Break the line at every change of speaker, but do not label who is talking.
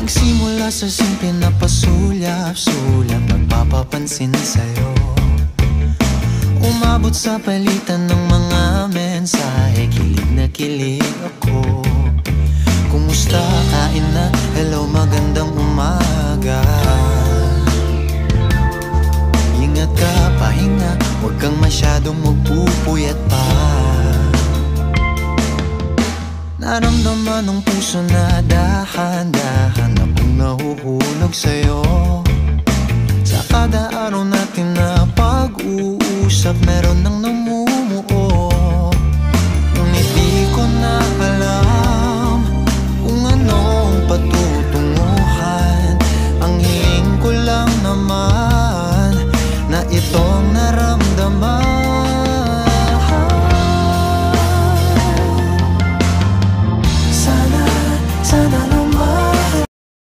Nagsimula sa simple na pasulyap-sulyap, nagpapapansin sa'yo. Umabot sa palitan ng mga mensahe, kilig na kilig ako. Kumusta, kain na, hello, magandang umaga. Ingat ka, pahinga, huwag kang masyadong magpupuyat pa. Naramdaman ng puso na dahan-dahan akong nahuhulog sa'yo. Sa kada araw natin na pag-uusap, meron nang